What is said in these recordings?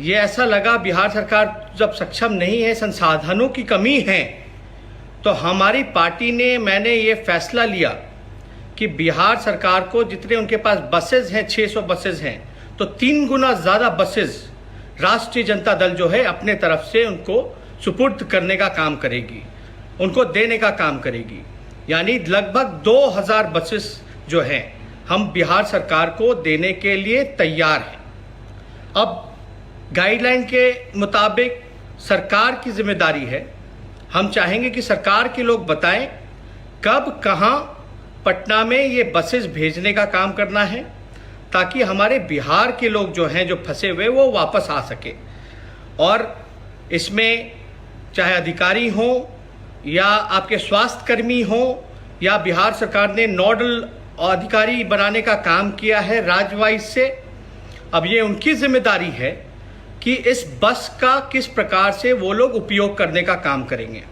ये ऐसा लगा बिहार सरकार जब सक्षम नहीं है, संसाधनों की कमी है, तो हमारी पार्टी ने मैंने ये फैसला लिया कि बिहार सरकार को जितने उनके पास बसेज हैं, 600 बसेज हैं, तो 3 गुना ज़्यादा बसेज राष्ट्रीय जनता दल जो है अपने तरफ से उनको सुपुर्द करने का काम करेगी, उनको देने का काम करेगी। यानी लगभग 2000 बसेस जो हैं हम बिहार सरकार को देने के लिए तैयार हैं। अब गाइडलाइन के मुताबिक सरकार की जिम्मेदारी है, हम चाहेंगे कि सरकार के लोग बताएं कब कहां पटना में ये बसेस भेजने का काम करना है, ताकि हमारे बिहार के लोग जो हैं, जो फंसे हुए, वो वापस आ सके। और इसमें चाहे अधिकारी हों या आपके स्वास्थ्य कर्मी हों, या बिहार सरकार ने नोडल अधिकारी बनाने का काम किया है राज्य वाइज से, अब ये उनकी जिम्मेदारी है कि इस बस का किस प्रकार से वो लोग उपयोग करने का काम करेंगे।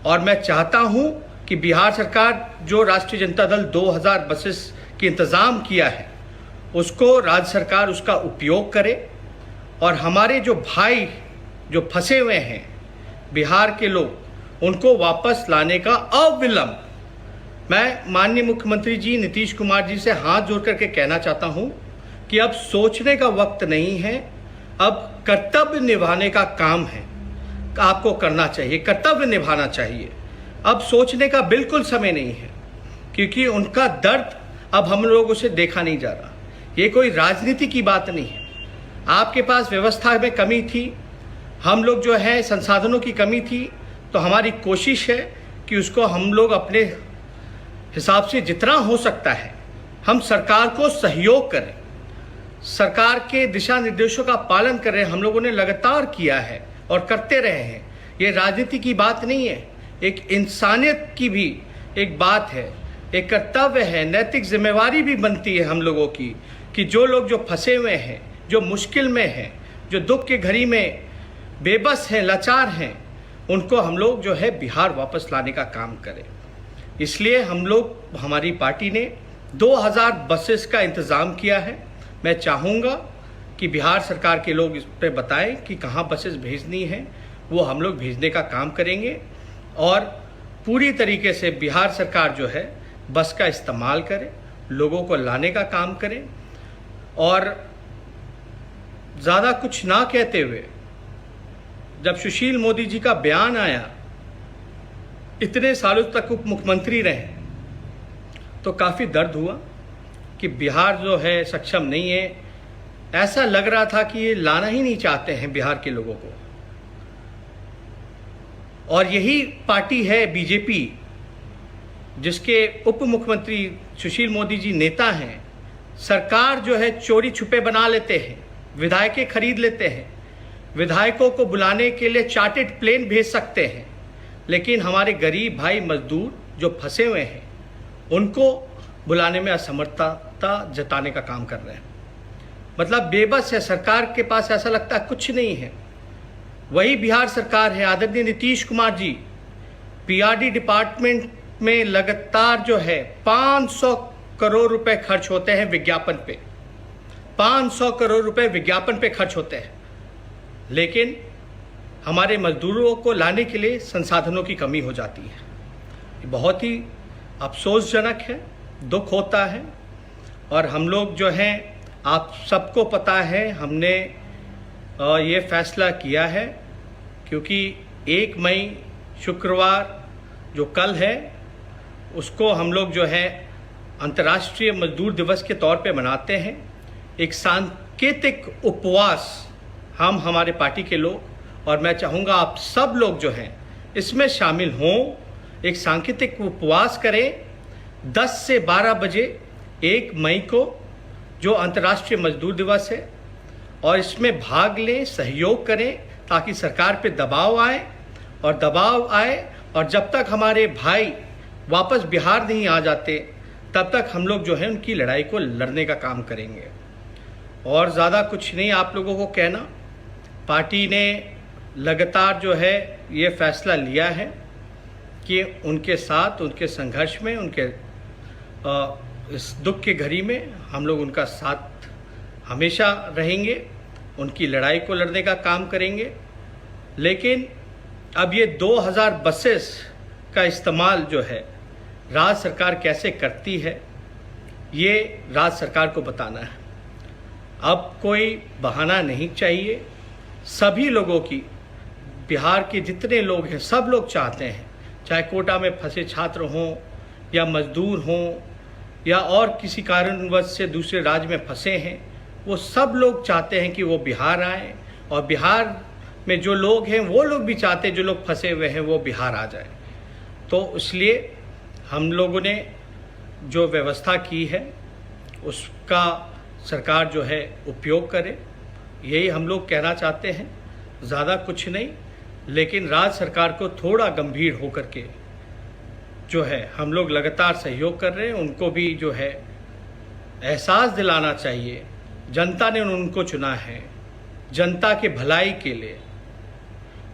और मैं चाहता हूं कि बिहार सरकार जो राष्ट्रीय जनता दल 2000 बसेस की इंतज़ाम किया है, उसको राज्य सरकार उसका उपयोग करे, और हमारे जो भाई जो फंसे हुए हैं बिहार के लोग, उनको वापस लाने का अविलंब मैं माननीय मुख्यमंत्री जी नीतीश कुमार जी से हाथ जोड़ करके कहना चाहता हूं कि अब सोचने का वक्त नहीं है, अब कर्तव्य निभाने का काम है, आपको करना चाहिए, कर्तव्य निभाना चाहिए। अब सोचने का बिल्कुल समय नहीं है, क्योंकि उनका दर्द अब हम लोगों से देखा नहीं जा रहा। ये कोई राजनीति की बात नहीं है। आपके पास व्यवस्था में कमी थी, हम लोग जो है संसाधनों की कमी थी, तो हमारी कोशिश है कि उसको हम लोग अपने हिसाब से जितना हो सकता है हम सरकार को सहयोग करें, सरकार के दिशा निर्देशों का पालन करें। हम लोगों ने लगातार किया है और करते रहे हैं। ये राजनीति की बात नहीं है, एक इंसानियत की भी एक बात है, एक कर्तव्य है, नैतिक जिम्मेवारी भी बनती है हम लोगों की कि जो लोग जो फंसे हुए हैं, जो मुश्किल में हैं, जो दुख के घड़ी में बेबस हैं, लाचार हैं, उनको हम लोग जो है बिहार वापस लाने का काम करें। इसलिए हम लोग, हमारी पार्टी ने 2000 बसेस का इंतज़ाम किया है। मैं चाहूँगा कि बिहार सरकार के लोग इस पर बताएं कि कहाँ बसेस भेजनी है, वो हम लोग भेजने का काम करेंगे, और पूरी तरीके से बिहार सरकार जो है बस का इस्तेमाल करे, लोगों को लाने का काम करें। और ज़्यादा कुछ ना कहते हुए, जब सुशील मोदी जी का बयान आया, इतने सालों तक उप मुख्यमंत्री रहे, तो काफ़ी दर्द हुआ कि बिहार जो है सक्षम नहीं है। ऐसा लग रहा था कि ये लाना ही नहीं चाहते हैं बिहार के लोगों को। और यही पार्टी है बीजेपी, जिसके उप मुख्यमंत्री सुशील मोदी जी नेता हैं। सरकार जो है चोरी छुपे बना लेते हैं, विधायकें खरीद लेते हैं, विधायकों को बुलाने के लिए चार्टर्ड प्लेन भेज सकते हैं, लेकिन हमारे गरीब भाई मजदूर जो फंसे हुए हैं उनको बुलाने में असमर्थता जताने का काम कर रहे हैं। मतलब बेबस है सरकार के पास, ऐसा लगता है कुछ नहीं है। वही बिहार सरकार है, आदरणीय नीतीश कुमार जी पीआरडी डिपार्टमेंट में लगातार जो है 500 करोड़ रुपए खर्च होते हैं विज्ञापन पे, 500 करोड़ रुपए विज्ञापन पे खर्च होते हैं, लेकिन हमारे मजदूरों को लाने के लिए संसाधनों की कमी हो जाती है। ये बहुत ही अफसोसजनक है, दुख होता है। और हम लोग जो हैं, आप सबको पता है, हमने ये फैसला किया है क्योंकि 1 मई शुक्रवार जो कल है, उसको हम लोग जो है अंतर्राष्ट्रीय मजदूर दिवस के तौर पे मनाते हैं। एक सांकेतिक उपवास हम, हमारे पार्टी के लोग, और मैं चाहूँगा आप सब लोग जो हैं इसमें शामिल हों, एक सांकेतिक उपवास करें 10 से 12 बजे 1 मई को, जो अंतर्राष्ट्रीय मजदूर दिवस है, और इसमें भाग लें, सहयोग करें, ताकि सरकार पे दबाव आए, और जब तक हमारे भाई वापस बिहार नहीं आ जाते, तब तक हम लोग जो है उनकी लड़ाई को लड़ने का काम करेंगे। और ज़्यादा कुछ नहीं आप लोगों को कहना, पार्टी ने लगातार जो है ये फैसला लिया है कि उनके साथ, उनके संघर्ष में, उनके इस दुख के घड़ी में हम लोग उनका साथ हमेशा रहेंगे। उनकी लड़ाई को लड़ने का काम करेंगे। लेकिन अब ये 2000 बसेस का इस्तेमाल जो है राज्य सरकार कैसे करती है, ये राज्य सरकार को बताना है। अब कोई बहाना नहीं चाहिए। सभी लोगों की, बिहार के जितने लोग हैं सब लोग चाहते हैं, चाहे कोटा में फंसे छात्र हों या मजदूर हों या और किसी कारणवश से दूसरे राज्य में फंसे हैं, वो सब लोग चाहते हैं कि वो बिहार आए। और बिहार में जो लोग हैं वो लोग भी चाहते हैं, जो लोग फंसे हुए हैं वो बिहार आ जाए। तो इसलिए हम लोगों ने जो व्यवस्था की है उसका सरकार जो है उपयोग करे, यही हम लोग कहना चाहते हैं। ज़्यादा कुछ नहीं, लेकिन राज्य सरकार को थोड़ा गंभीर होकर के जो है हम लोग लगातार सहयोग कर रहे हैं। उनको भी जो है एहसास दिलाना चाहिए, जनता ने उनको चुना है जनता के भलाई के लिए।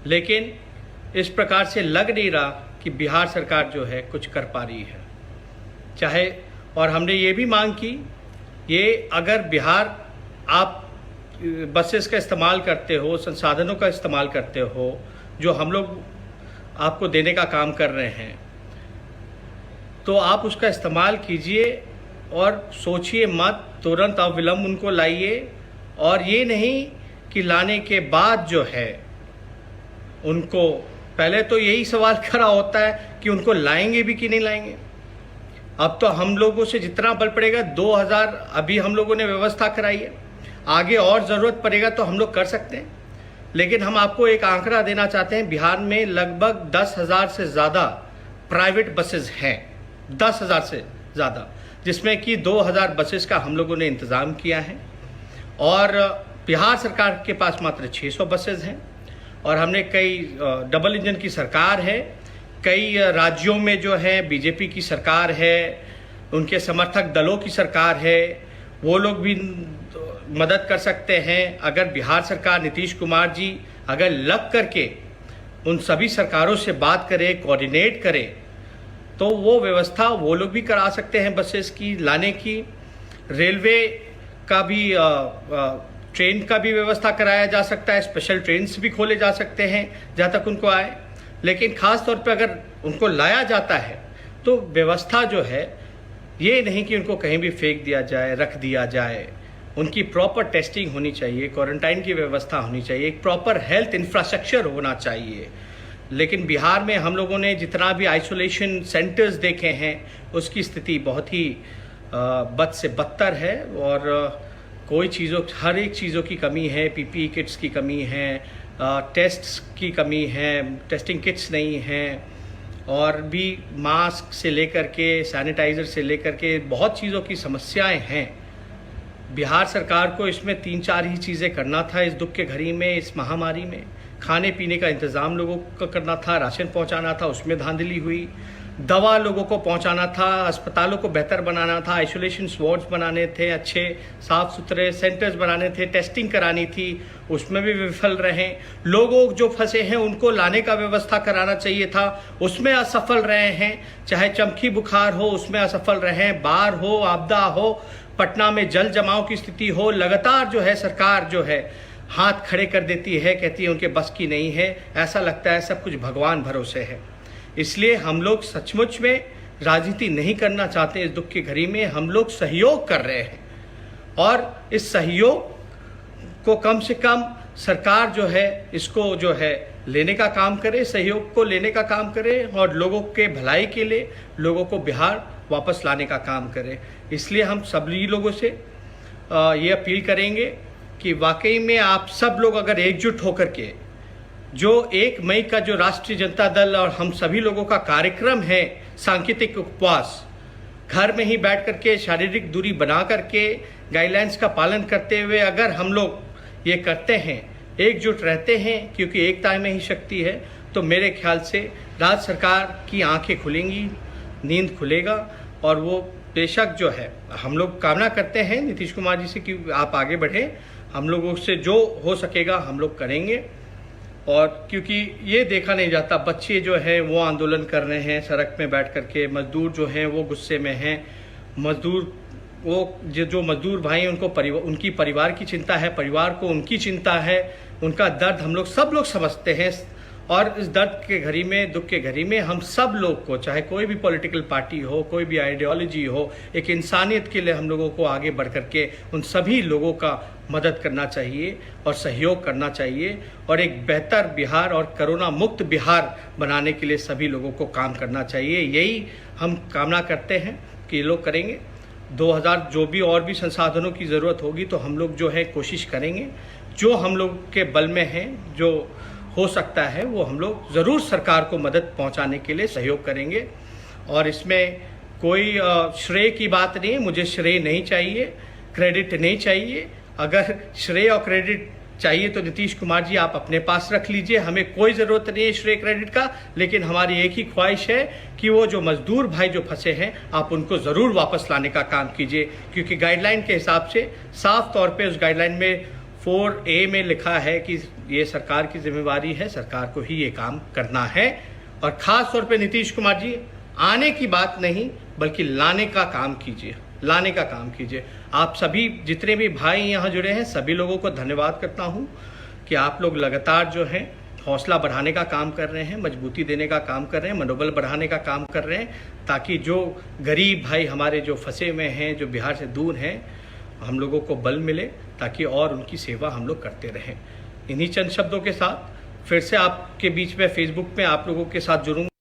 लेकिन इस प्रकार से लग नहीं रहा कि बिहार सरकार जो है कुछ कर पा रही है। चाहे, और हमने ये भी मांग की, ये अगर बिहार आप बसेस का इस्तेमाल करते हो, संसाधनों का इस्तेमाल करते हो जो हम लोग आपको देने का काम कर रहे हैं, तो आप उसका इस्तेमाल कीजिए और सोचिए मत, तुरंत अविलंब उनको लाइए। और ये नहीं कि लाने के बाद जो है उनको, पहले तो यही सवाल खड़ा होता है कि उनको लाएंगे भी कि नहीं लाएंगे। अब तो हम लोगों से जितना बल पड़ेगा, 2000 अभी हम लोगों ने व्यवस्था कराई है, आगे और ज़रूरत पड़ेगा तो हम लोग कर सकते हैं। लेकिन हम आपको एक आंकड़ा देना चाहते हैं, बिहार में लगभग 10,000 से ज़्यादा प्राइवेट बसेस हैं, 10,000 से ज़्यादा, जिसमें कि 2,000 बसेस का हम लोगों ने इंतज़ाम किया है। और बिहार सरकार के पास मात्र 600 बसेस हैं। और हमने कई, डबल इंजन की सरकार है, कई राज्यों में जो है बीजेपी की सरकार है, उनके समर्थक दलों की सरकार है, वो लोग भी मदद कर सकते हैं। अगर बिहार सरकार, नीतीश कुमार जी अगर लग करके उन सभी सरकारों से बात करे, कोऑर्डिनेट करे, तो वो व्यवस्था वो लोग भी करा सकते हैं बसेस की लाने की। रेलवे का भी, ट्रेन का भी व्यवस्था कराया जा सकता है, स्पेशल ट्रेन्स भी खोले जा सकते हैं जहाँ तक उनको आए। लेकिन ख़ास तौर पे अगर उनको लाया जाता है तो व्यवस्था जो है ये नहीं कि उनको कहीं भी फेंक दिया जाए, रख दिया जाए। उनकी प्रॉपर टेस्टिंग होनी चाहिए, क्वारंटाइन की व्यवस्था होनी चाहिए, एक प्रॉपर हेल्थ इंफ्रास्ट्रक्चर होना चाहिए। लेकिन बिहार में हम लोगों ने जितना भी आइसोलेशन सेंटर्स देखे हैं उसकी स्थिति बहुत ही बद से बदतर है। और कोई चीज़ों, हर एक चीज़ों की कमी है, पीपीई किट्स की कमी है, टेस्ट्स की कमी है, टेस्टिंग किट्स नहीं हैं, और भी मास्क से लेकर के सैनिटाइज़र से लेकर के बहुत चीज़ों की समस्याएं हैं। बिहार सरकार को इसमें 3-4 ही चीज़ें करना था इस दुख के घड़ी में, इस महामारी में। खाने पीने का इंतज़ाम लोगों को करना था, राशन पहुंचाना था, उसमें धांधली हुई। दवा लोगों को पहुंचाना था, अस्पतालों को बेहतर बनाना था, आइसोलेशन वार्ड्स बनाने थे, अच्छे साफ़ सुथरे सेंटर्स बनाने थे, टेस्टिंग करानी थी, उसमें भी विफल रहे। लोगों जो फंसे हैं उनको लाने का व्यवस्था कराना चाहिए था, उसमें असफल रहे हैं। चाहे चमकी बुखार हो उसमें असफल रहे, बाढ़ हो, आपदा हो, पटना में जल जमाव की स्थिति हो, लगातार जो है सरकार जो है हाथ खड़े कर देती है, कहती है उनके बस की नहीं है। ऐसा लगता है सब कुछ भगवान भरोसे है। इसलिए हम लोग सचमुच में राजनीति नहीं करना चाहते इस दुख की घड़ी में, हम लोग सहयोग कर रहे हैं। और इस सहयोग को कम से कम सरकार जो है इसको जो है लेने का काम करे, सहयोग को लेने का काम करे, और लोगों के भलाई के लिए लोगों को बिहार वापस लाने का काम करे। इसलिए हम सभी लोगों से ये अपील करेंगे कि वाकई में आप सब लोग अगर एकजुट होकर के, जो 1 मई का जो राष्ट्रीय जनता दल और हम सभी लोगों का कार्यक्रम है सांकेतिक उपवास, घर में ही बैठ करके शारीरिक दूरी बना करके गाइडलाइंस का पालन करते हुए अगर हम लोग ये करते हैं, एकजुट रहते हैं, क्योंकि एकता में ही शक्ति है, तो मेरे ख्याल से राज्य सरकार की आंखें खुलेंगी, नींद खुलेगा। और वो बेशक जो है हम लोग कामना करते हैं नीतीश कुमार जी से कि आप आगे बढ़ें, हम लोगों से जो हो सकेगा हम लोग करेंगे। और क्योंकि ये देखा नहीं जाता, बच्चे जो हैं वो आंदोलन कर रहे हैं सड़क में बैठ करके, मजदूर जो हैं वो गुस्से में हैं, मजदूर वो जो मजदूर भाई हैं उनको उनकी परिवार की चिंता है, परिवार को उनकी चिंता है, उनका दर्द हम लोग सब लोग समझते हैं। और इस दर्द के घड़ी में, दुख के घड़ी में हम सब लोग को, चाहे कोई भी पॉलिटिकल पार्टी हो, कोई भी आइडियोलॉजी हो, एक इंसानियत के लिए हम लोगों को आगे बढ़ करके उन सभी लोगों का मदद करना चाहिए और सहयोग करना चाहिए और एक बेहतर बिहार और कोरोना मुक्त बिहार बनाने के लिए सभी लोगों को काम करना चाहिए। यही हम कामना करते हैं कि ये लोग करेंगे। 2000 जो भी और भी संसाधनों की ज़रूरत होगी तो हम लोग जो है कोशिश करेंगे, जो हम लोग के बल में है, जो हो सकता है वो हम लोग ज़रूर सरकार को मदद पहुंचाने के लिए सहयोग करेंगे। और इसमें कोई श्रेय की बात नहीं, मुझे श्रेय नहीं चाहिए, क्रेडिट नहीं चाहिए। अगर श्रेय और क्रेडिट चाहिए तो नीतीश कुमार जी आप अपने पास रख लीजिए, हमें कोई ज़रूरत नहीं है श्रेय क्रेडिट का। लेकिन हमारी एक ही ख्वाहिश है कि वो जो मजदूर भाई जो फंसे हैं आप उनको ज़रूर वापस लाने का काम कीजिए, क्योंकि गाइडलाइन के हिसाब से साफ तौर पे उस गाइडलाइन में 4A में लिखा है कि ये सरकार की जिम्मेवारी है, सरकार को ही ये काम करना है। और ख़ास तौर पे नीतीश कुमार जी आने की बात नहीं बल्कि लाने का काम कीजिए, लाने का काम कीजिए। आप सभी जितने भी भाई यहाँ जुड़े हैं सभी लोगों को धन्यवाद करता हूँ कि आप लोग लगातार जो है हौसला बढ़ाने का काम कर रहे हैं, मजबूती देने का काम कर रहे हैं, मनोबल बढ़ाने का काम कर रहे हैं, ताकि जो गरीब भाई हमारे जो फंसे हुए हैं, जो बिहार से दूर हैं, हम लोगों को बल मिले ताकि और उनकी सेवा हम लोग करते रहें। इन्हीं चंद शब्दों के साथ फिर से आपके बीच में फेसबुक में आप लोगों के साथ जुड़ूंगा।